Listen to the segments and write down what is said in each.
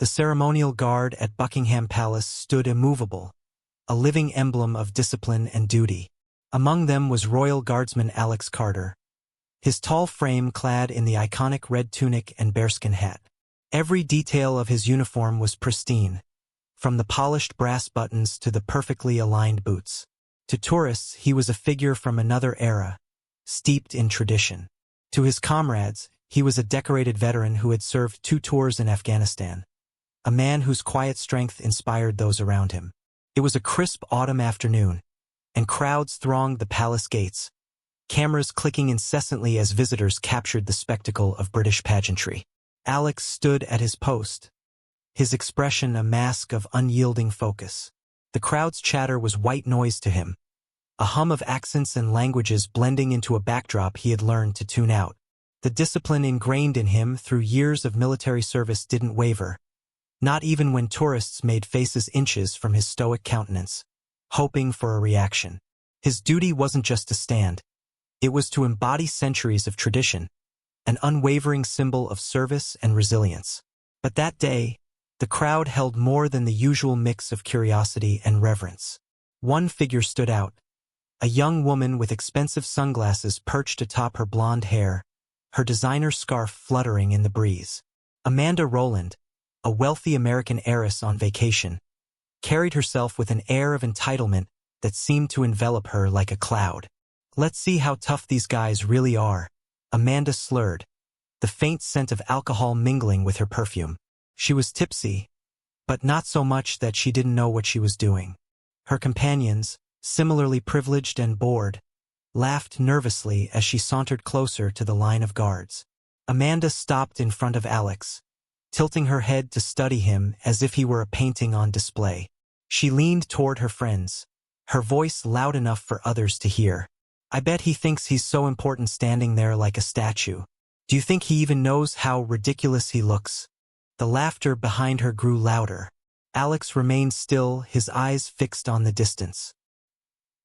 The ceremonial guard at Buckingham Palace stood immovable, a living emblem of discipline and duty. Among them was Royal Guardsman Alex Carter, his tall frame clad in the iconic red tunic and bearskin hat. Every detail of his uniform was pristine, from the polished brass buttons to the perfectly aligned boots. To tourists, he was a figure from another era, steeped in tradition. To his comrades, he was a decorated veteran who had served 2 tours in Afghanistan, a man whose quiet strength inspired those around him. It was a crisp autumn afternoon, and crowds thronged the palace gates, cameras clicking incessantly as visitors captured the spectacle of British pageantry. Alex stood at his post, his expression a mask of unyielding focus. The crowd's chatter was white noise to him, a hum of accents and languages blending into a backdrop he had learned to tune out. The discipline ingrained in him through years of military service didn't waver, not even when tourists made faces inches from his stoic countenance, hoping for a reaction. His duty wasn't just to stand, it was to embody centuries of tradition, an unwavering symbol of service and resilience. But that day, the crowd held more than the usual mix of curiosity and reverence. One figure stood out, a young woman with expensive sunglasses perched atop her blonde hair, her designer scarf fluttering in the breeze. Amanda Rowland, a wealthy American heiress on vacation, carried herself with an air of entitlement that seemed to envelop her like a cloud. "Let's see how tough these guys really are," Amanda slurred, the faint scent of alcohol mingling with her perfume. She was tipsy, but not so much that she didn't know what she was doing. Her companions, similarly privileged and bored, laughed nervously as she sauntered closer to the line of guards. Amanda stopped in front of Alex, tilting her head to study him as if he were a painting on display. She leaned toward her friends, her voice loud enough for others to hear. "I bet he thinks he's so important standing there like a statue. Do you think he even knows how ridiculous he looks?" The laughter behind her grew louder. Alex remained still, his eyes fixed on the distance.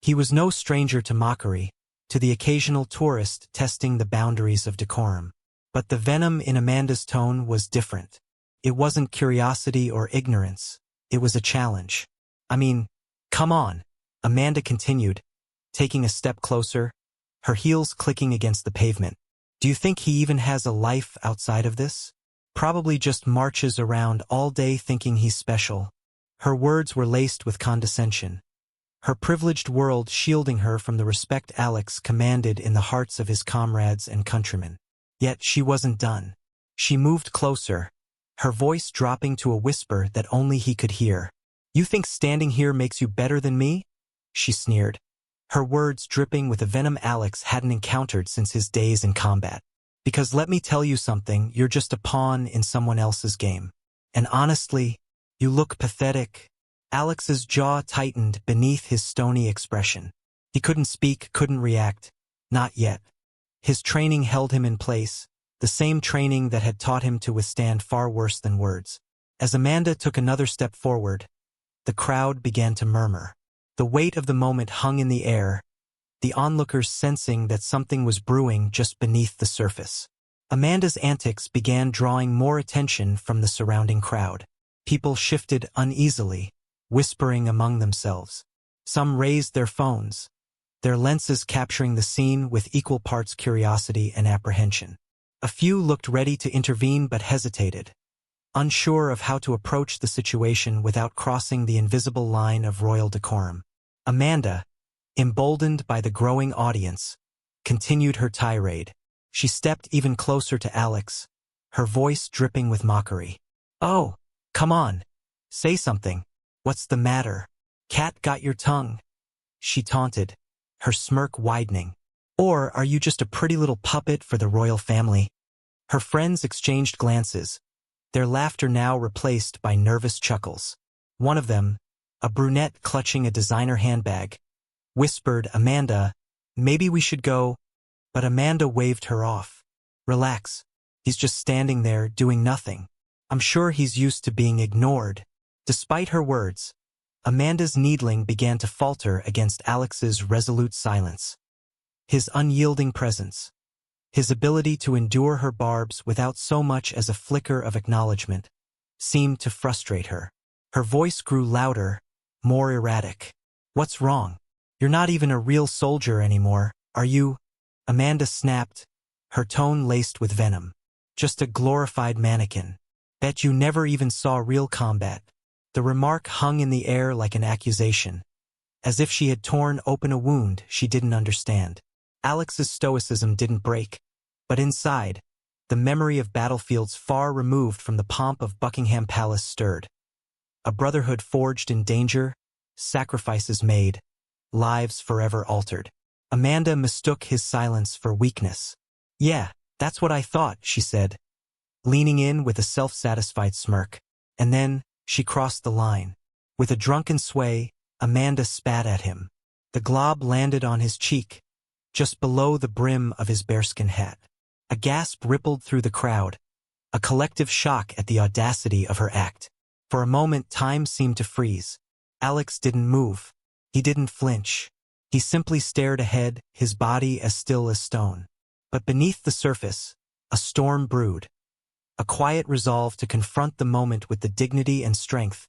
He was no stranger to mockery, to the occasional tourist testing the boundaries of decorum. But the venom in Amanda's tone was different. It wasn't curiosity or ignorance. It was a challenge. "I mean, come on," Amanda continued, taking a step closer, her heels clicking against the pavement. "Do you think he even has a life outside of this? Probably just marches around all day thinking he's special." Her words were laced with condescension, her privileged world shielding her from the respect Alex commanded in the hearts of his comrades and countrymen. Yet she wasn't done. She moved closer, her voice dropping to a whisper that only he could hear. "You think standing here makes you better than me?" she sneered, her words dripping with a venom Alex hadn't encountered since his days in combat. "Because let me tell you something, you're just a pawn in someone else's game. And honestly, you look pathetic." Alex's jaw tightened beneath his stony expression. He couldn't speak, couldn't react. Not yet. His training held him in place, the same training that had taught him to withstand far worse than words. As Amanda took another step forward, the crowd began to murmur. The weight of the moment hung in the air, the onlookers sensing that something was brewing just beneath the surface. Amanda's antics began drawing more attention from the surrounding crowd. People shifted uneasily, whispering among themselves. Some raised their phones, their lenses capturing the scene with equal parts curiosity and apprehension. A few looked ready to intervene but hesitated, unsure of how to approach the situation without crossing the invisible line of royal decorum. Amanda, emboldened by the growing audience, continued her tirade. She stepped even closer to Alex, her voice dripping with mockery. "Oh, come on. Say something. What's the matter? Cat got your tongue?" she taunted, her smirk widening. "Or are you just a pretty little puppet for the royal family?" Her friends exchanged glances, their laughter now replaced by nervous chuckles. One of them, a brunette clutching a designer handbag, whispered, "Amanda, maybe we should go," but Amanda waved her off. "Relax. He's just standing there doing nothing. I'm sure he's used to being ignored." Despite her words, Amanda's needling began to falter against Alex's resolute silence. His unyielding presence, his ability to endure her barbs without so much as a flicker of acknowledgement, seemed to frustrate her. Her voice grew louder, more erratic. "What's wrong? You're not even a real soldier anymore, are you?" Amanda snapped, her tone laced with venom. "Just a glorified mannequin. Bet you never even saw real combat." The remark hung in the air like an accusation, as if she had torn open a wound she didn't understand. Alex's stoicism didn't break, but inside, the memory of battlefields far removed from the pomp of Buckingham Palace stirred. A brotherhood forged in danger, sacrifices made, lives forever altered. Amanda mistook his silence for weakness. "Yeah, that's what I thought," she said, leaning in with a self-satisfied smirk. And then, she crossed the line. With a drunken sway, Amanda spat at him. The glob landed on his cheek, just below the brim of his bearskin hat. A gasp rippled through the crowd, a collective shock at the audacity of her act. For a moment, time seemed to freeze. Alex didn't move. He didn't flinch. He simply stared ahead, his body as still as stone. But beneath the surface, a storm brewed. A quiet resolve to confront the moment with the dignity and strength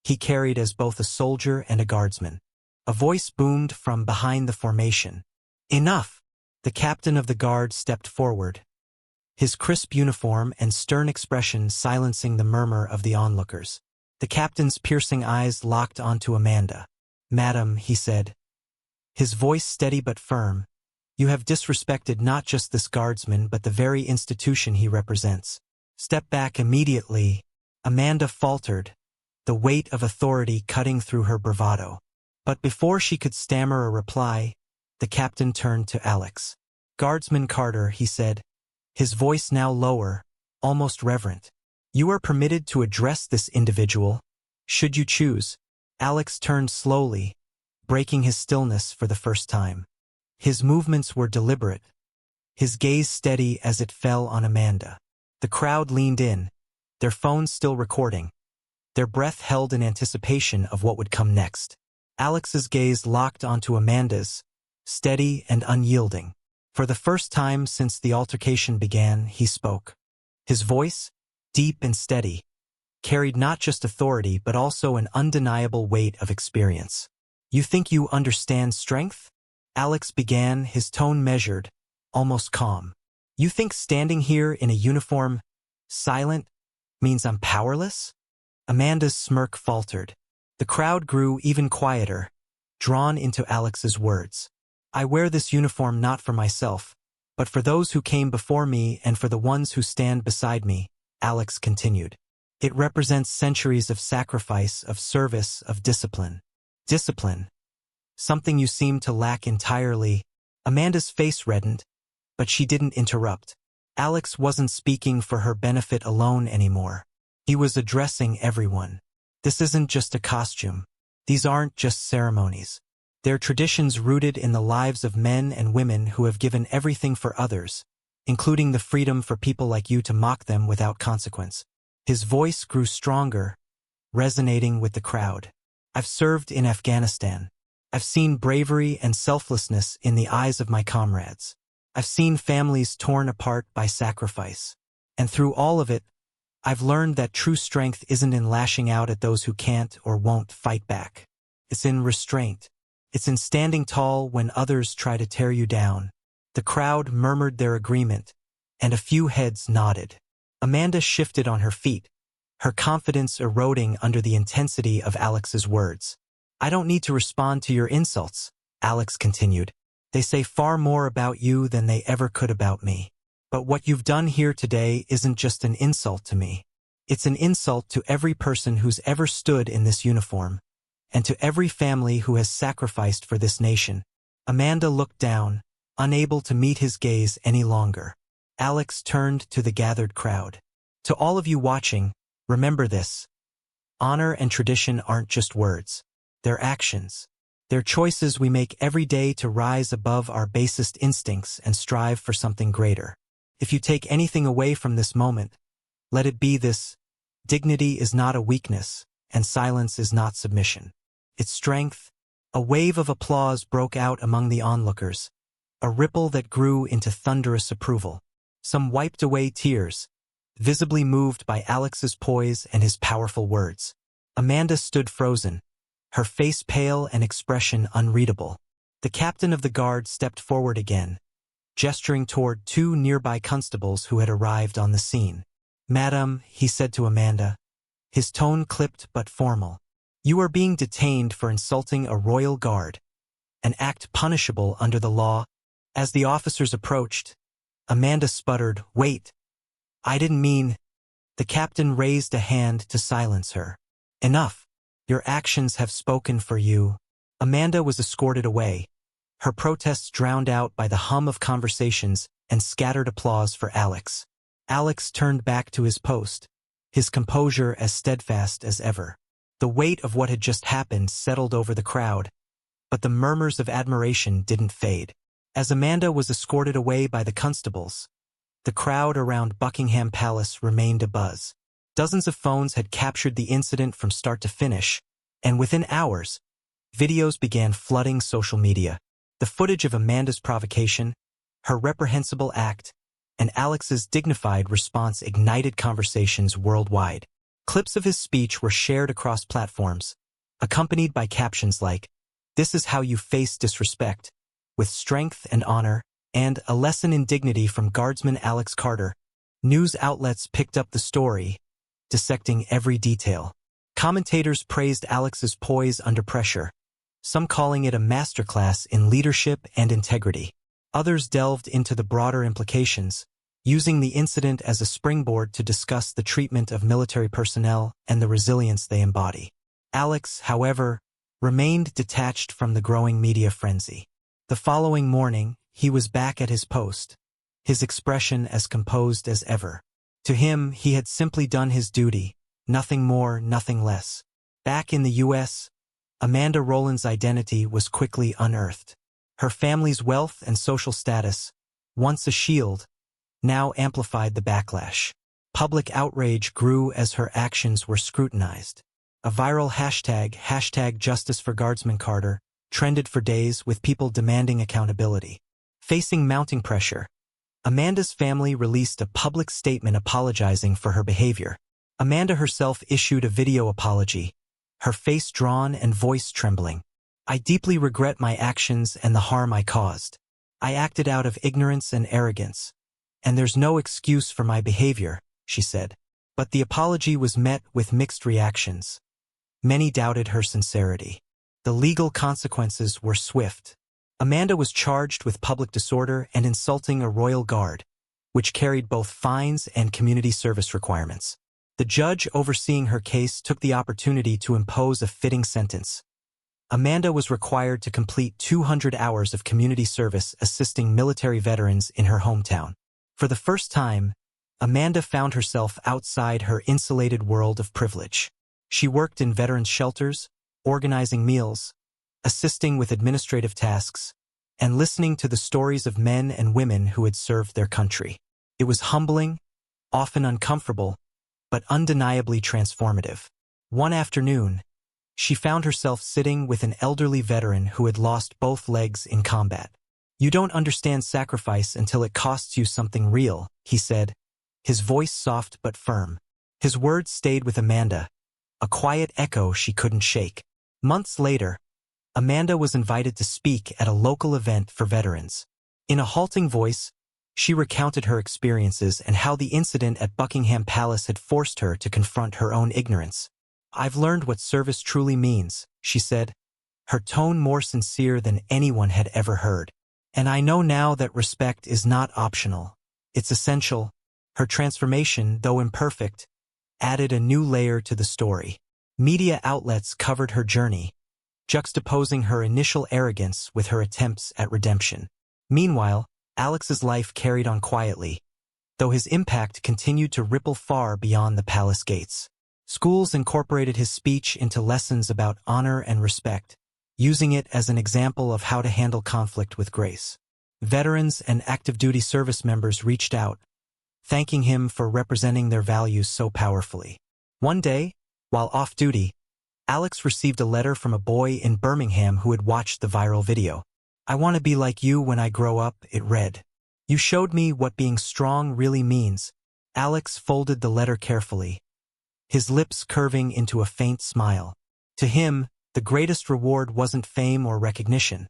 he carried as both a soldier and a guardsman. A voice boomed from behind the formation. "Enough!" The captain of the guard stepped forward, his crisp uniform and stern expression silencing the murmur of the onlookers. The captain's piercing eyes locked onto Amanda. "Madam," he said, his voice steady but firm, "you have disrespected not just this guardsman but the very institution he represents." "Step back immediately," Amanda faltered, the weight of authority cutting through her bravado. But before she could stammer a reply, the captain turned to Alex. "Guardsman Carter," he said, his voice now lower, almost reverent. "You are permitted to address this individual, should you choose." Alex turned slowly, breaking his stillness for the first time. His movements were deliberate, his gaze steady as it fell on Amanda. The crowd leaned in, their phones still recording, their breath held in anticipation of what would come next. Alex's gaze locked onto Amanda's, steady and unyielding. For the first time since the altercation began, he spoke. His voice, deep and steady, carried not just authority but also an undeniable weight of experience. "You think you understand strength?" Alex began, his tone measured, almost calm. "You think standing here in a uniform, silent, means I'm powerless?" Amanda's smirk faltered. The crowd grew even quieter, drawn into Alex's words. "I wear this uniform not for myself, but for those who came before me and for the ones who stand beside me," Alex continued. "It represents centuries of sacrifice, of service, of discipline." "Discipline? Something you seem to lack entirely." Amanda's face reddened, but she didn't interrupt. Alex wasn't speaking for her benefit alone anymore. He was addressing everyone. This isn't just a costume. These aren't just ceremonies. They're traditions rooted in the lives of men and women who have given everything for others, including the freedom for people like you to mock them without consequence. His voice grew stronger, resonating with the crowd. "I've served in Afghanistan. I've seen bravery and selflessness in the eyes of my comrades. I've seen families torn apart by sacrifice. And through all of it, I've learned that true strength isn't in lashing out at those who can't or won't fight back. It's in restraint. It's in standing tall when others try to tear you down." The crowd murmured their agreement, and a few heads nodded. Amanda shifted on her feet, her confidence eroding under the intensity of Alex's words. "I don't need to respond to your insults," Alex continued. "They say far more about you than they ever could about me. But what you've done here today isn't just an insult to me. It's an insult to every person who's ever stood in this uniform, and to every family who has sacrificed for this nation." Amanda looked down, unable to meet his gaze any longer. Alex turned to the gathered crowd. "To all of you watching, remember this. Honor and tradition aren't just words. They're actions. They're choices we make every day to rise above our basest instincts and strive for something greater. If you take anything away from this moment, let it be this: dignity is not a weakness, and silence is not submission. It's strength." A wave of applause broke out among the onlookers, a ripple that grew into thunderous approval. Some wiped away tears, visibly moved by Alex's poise and his powerful words. Amanda stood frozen, her face pale and expression unreadable. The captain of the guard stepped forward again, gesturing toward two nearby constables who had arrived on the scene. "Madam," he said to Amanda, his tone clipped but formal, "you are being detained for insulting a royal guard, an act punishable under the law." As the officers approached, Amanda sputtered, "Wait, I didn't mean—" The captain raised a hand to silence her. "Enough. Your actions have spoken for you." Amanda was escorted away, her protests drowned out by the hum of conversations and scattered applause for Alex. Alex turned back to his post, his composure as steadfast as ever. The weight of what had just happened settled over the crowd, but the murmurs of admiration didn't fade. As Amanda was escorted away by the constables, the crowd around Buckingham Palace remained abuzz. Dozens of phones had captured the incident from start to finish, and within hours, videos began flooding social media. The footage of Amanda's provocation, her reprehensible act, and Alex's dignified response ignited conversations worldwide. Clips of his speech were shared across platforms, accompanied by captions like, "This is how you face disrespect, with strength and honor," and "A lesson in dignity from Guardsman Alex Carter." News outlets picked up the story, dissecting every detail. Commentators praised Alex's poise under pressure, some calling it a masterclass in leadership and integrity. Others delved into the broader implications, using the incident as a springboard to discuss the treatment of military personnel and the resilience they embody. Alex, however, remained detached from the growing media frenzy. The following morning, he was back at his post, his expression as composed as ever. To him, he had simply done his duty, nothing more, nothing less. Back in the U.S., Amanda Rowland's identity was quickly unearthed. Her family's wealth and social status, once a shield, now amplified the backlash. Public outrage grew as her actions were scrutinized. A viral hashtag Justice for Guardsman Carter, trended for days with people demanding accountability. Facing mounting pressure, Amanda's family released a public statement apologizing for her behavior. Amanda herself issued a video apology, her face drawn and voice trembling. "I deeply regret my actions and the harm I caused. I acted out of ignorance and arrogance, and there's no excuse for my behavior," she said. But the apology was met with mixed reactions. Many doubted her sincerity. The legal consequences were swift. Amanda was charged with public disorder and insulting a royal guard, which carried both fines and community service requirements. The judge overseeing her case took the opportunity to impose a fitting sentence. Amanda was required to complete 200 hours of community service assisting military veterans in her hometown. For the first time, Amanda found herself outside her insulated world of privilege. She worked in veterans' shelters, organizing meals, assisting with administrative tasks, and listening to the stories of men and women who had served their country. It was humbling, often uncomfortable, but undeniably transformative. One afternoon, she found herself sitting with an elderly veteran who had lost both legs in combat. "You don't understand sacrifice until it costs you something real," he said, his voice soft but firm. His words stayed with Amanda, a quiet echo she couldn't shake. Months later, Amanda was invited to speak at a local event for veterans. In a halting voice, she recounted her experiences and how the incident at Buckingham Palace had forced her to confront her own ignorance. "I've learned what service truly means," she said, her tone more sincere than anyone had ever heard. "And I know now that respect is not optional. It's essential." Her transformation, though imperfect, added a new layer to the story. Media outlets covered her journey, juxtaposing her initial arrogance with her attempts at redemption. Meanwhile, Alex's life carried on quietly, though his impact continued to ripple far beyond the palace gates. Schools incorporated his speech into lessons about honor and respect, using it as an example of how to handle conflict with grace. Veterans and active duty service members reached out, thanking him for representing their values so powerfully. One day, while off duty, Alex received a letter from a boy in Birmingham who had watched the viral video. "I want to be like you when I grow up," it read. "You showed me what being strong really means," Alex folded the letter carefully, his lips curving into a faint smile. To him, the greatest reward wasn't fame or recognition.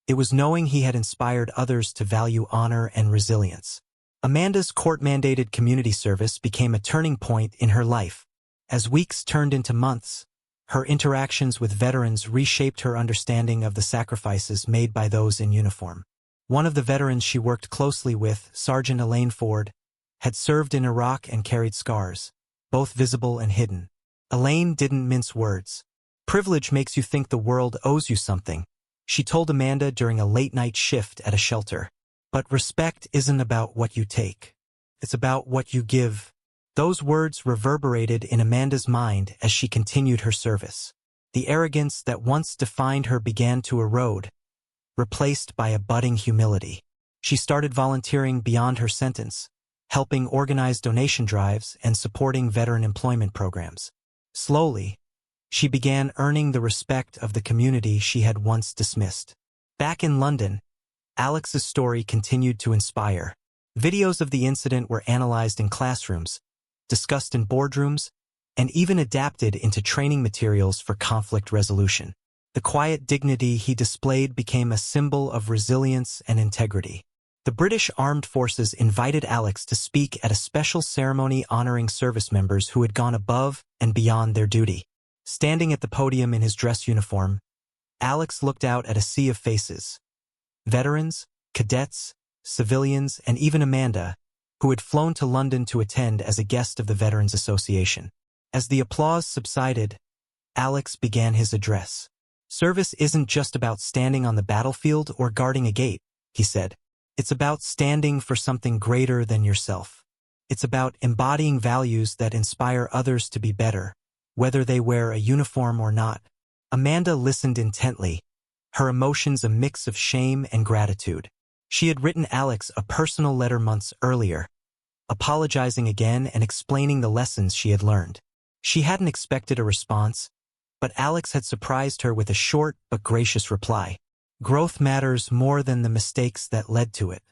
It was knowing he had inspired others to value honor and resilience. Amanda's court-mandated community service became a turning point in her life. As weeks turned into months, her interactions with veterans reshaped her understanding of the sacrifices made by those in uniform. One of the veterans she worked closely with, Sergeant Elaine Ford, had served in Iraq and carried scars, both visible and hidden. Elaine didn't mince words. "Privilege makes you think the world owes you something," she told Amanda during a late-night shift at a shelter. "But respect isn't about what you take. It's about what you give." Those words reverberated in Amanda's mind as she continued her service. The arrogance that once defined her began to erode, replaced by a budding humility. She started volunteering beyond her sentence, helping organize donation drives and supporting veteran employment programs. Slowly, she began earning the respect of the community she had once dismissed. Back in London, Alex's story continued to inspire. Videos of the incident were analyzed in classrooms, discussed in boardrooms, and even adapted into training materials for conflict resolution. The quiet dignity he displayed became a symbol of resilience and integrity. The British Armed Forces invited Alex to speak at a special ceremony honoring service members who had gone above and beyond their duty. Standing at the podium in his dress uniform, Alex looked out at a sea of faces. Veterans, cadets, civilians, and even Amanda, who had flown to London to attend as a guest of the Veterans Association. As the applause subsided, Alex began his address. "Service isn't just about standing on the battlefield or guarding a gate," he said. "It's about standing for something greater than yourself. It's about embodying values that inspire others to be better, whether they wear a uniform or not." Amanda listened intently, her emotions a mix of shame and gratitude. She had written Alex a personal letter months earlier, apologizing again and explaining the lessons she had learned. She hadn't expected a response, but Alex had surprised her with a short but gracious reply. "Growth matters more than the mistakes that led to it.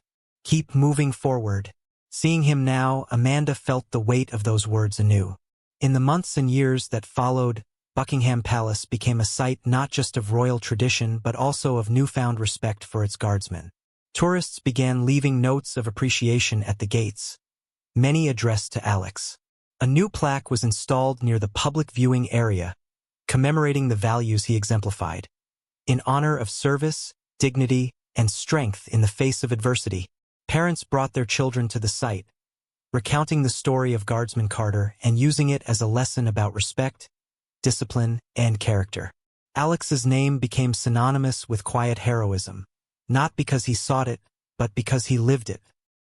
Keep moving forward." Seeing him now, Amanda felt the weight of those words anew. In the months and years that followed, Buckingham Palace became a site not just of royal tradition but also of newfound respect for its guardsmen. Tourists began leaving notes of appreciation at the gates, many addressed to Alex. A new plaque was installed near the public viewing area, commemorating the values he exemplified. In honor of service, dignity, and strength in the face of adversity, parents brought their children to the site, recounting the story of Guardsman Carter and using it as a lesson about respect, discipline, and character. Alex's name became synonymous with quiet heroism, not because he sought it, but because he lived it.